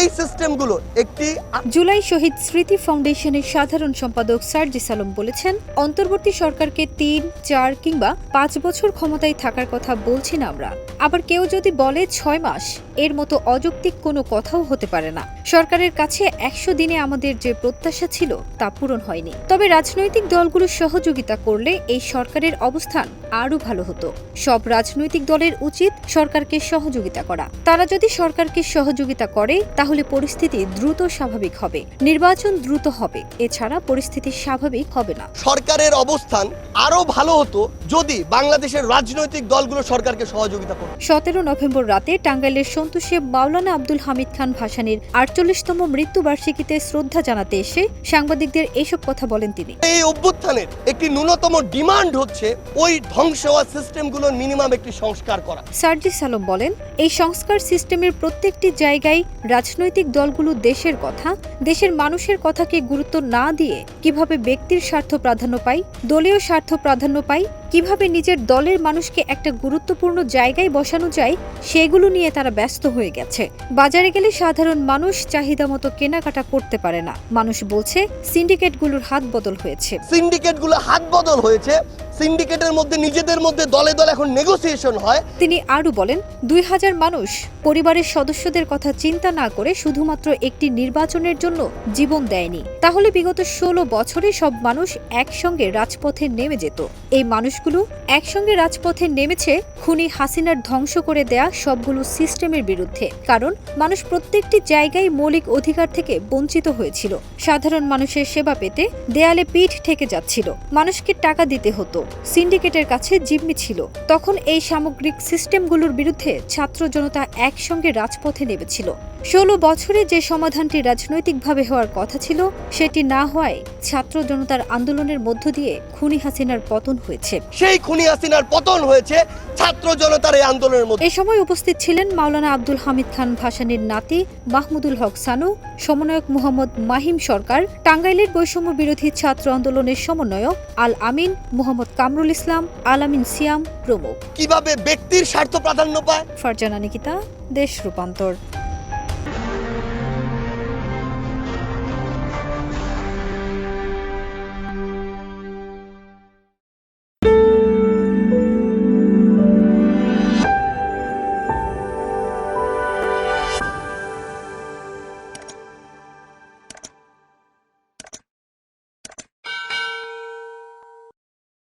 এই সিস্টেমগুলো একটি জুলাই শহীদ স্মৃতি ফাউন্ডেশনের সাধারণ সম্পাদক সার্জিস আলম বলেছেন, অন্তর্বর্তী সরকারকে ৩, ৪ কিংবা ৫ বছর ক্ষমতায় থাকার কথা বলছি না আমরা। আবার কেউ যদি বলে ৬ মাস, এর মতো অযৌক্তিক কোনো কথাও হতে পারে না। সরকারের কাছে ১০০ দিনে আমাদের যে প্রত্যাশা ছিল তা পূরণ হয়নি। তবে রাজনৈতিক দলগুলো সহযোগিতা করলে এই সরকারের অবস্থান আরও ভালো হতো। সব রাজনৈতিক দলের উচিত সরকারকে সহযোগিতা করা। তারা যদি সরকারকে সহযোগিতা করে তাহলে পরিস্থিতি দ্রুত স্বাভাবিক হবে, নির্বাচন দ্রুত হবে, এছাড়া পরিস্থিতি স্বাভাবিক হবে না। সরকারের অবস্থান আরো ভালো হতো যদি বাংলাদেশের রাজনৈতিক দলগুলো সরকারকে সহযোগিতা করত। ১৭ নভেম্বর রাতে টাঙ্গাইলের সন্তোষে মাওলানা আব্দুল হামিদ খান ভাসানীর ৪৮তম মৃত্যুবার্ষিকীতে শ্রদ্ধা জানাতে এসে সাংবাদিকদের এসব কথা বলেন তিনি। এই অভ্যুত্থানের একটি ন্যূনতম ডিমান্ড হচ্ছে ওই ধ্বংস হওয়া সিস্টেমগুলোর মিনিমাম একটি সংস্কার করা। সার্জিস আলম বলেন, এই সংস্কার সিস্টেমের প্রত্যেকটি জায়গায় রাজনৈতিক দলগুলো দেশের কথা, দেশের মানুষের কথাকে গুরুত্ব না দিয়ে কিভাবে ব্যক্তির স্বার্থ প্রাধান্য পায়, দলীয় স্বার্থ প্রাধান্য পায়, কিভাবে নিজের দলের মানুষকে একটা গুরুত্বপূর্ণ জায়গায় বসানো যায়, সেগুলো নিয়ে তারা ব্যস্ত হয়ে গেছে। বাজারে গেলে সাধারণ মানুষ চাহিদা মতো কেনাকাটা করতে পারে না। মানুষ বলছে সিন্ডিকেটগুলোর হাত বদল হয়েছে। সিন্ডিকেটগুলো হাত বদল হয়েছে। সিন্ডিকেটের মধ্যে নিজেদের মধ্যে দলে দলে এখন নেগোসিয়েশন হয়। তিনি আরও বলেন, ২০০০ মানুষ পরিবারের সদস্যদের কথা চিন্তা না করে শুধুমাত্র একটি নির্বাচনের জন্য জীবন দেয়নি। তাহলে বিগত ১৬ বছরে সব মানুষ একসঙ্গে রাজপথে নেমে যেত। এই মানুষগুলো একসঙ্গে রাজপথে নেমেছে খুনি হাসিনার ধ্বংস করে দেয়া সবগুলো সিস্টেমের বিরুদ্ধে। কারণ মানুষ প্রত্যেকটি জায়গায় মৌলিক অধিকার থেকে বঞ্চিত হয়েছিল। সাধারণ মানুষের সেবা পেতে দেয়ালে পিঠ ঠেকে যাচ্ছিল। মানুষকে টাকা দিতে হতো, সিন্ডিকেটের কাছে জিম্মি ছিল। তখন এই সামগ্রিক সিস্টেমগুলোর বিরুদ্ধে ছাত্র জনতা একসঙ্গে রাজপথে নেমেছিল। ১৬ বছরে যে সমাধানটি রাজনৈতিকভাবে হওয়ার কথা ছিল সেটি না হওয়ায় ছাত্র জনতার আন্দোলনের মধ্য দিয়ে খুনি হাসিনার পতন হয়েছে। সেই খুনি হাসিনার পতন হয়েছে ছাত্র জনতার এই আন্দোলনের মধ্যে। এ সময় উপস্থিত ছিলেন মাওলানা আব্দুল হামিদ খান ভাসানীর নাতি মাহমুদুল হক সানু, সমন্বয়ক মোহাম্মদ মাহিম সরকার, টাঙ্গাইলের বৈষম্য বিরোধী ছাত্র আন্দোলনের সমন্বয়ক আল আমিন, মোহাম্মদ কামরুল ইসলাম, আল আমিন সিয়াম প্রমুখ। কিভাবে ব্যক্তির স্বার্থ প্রাধান্য পায়। ফারজানা নিকিতা, দেশ রূপান্তর।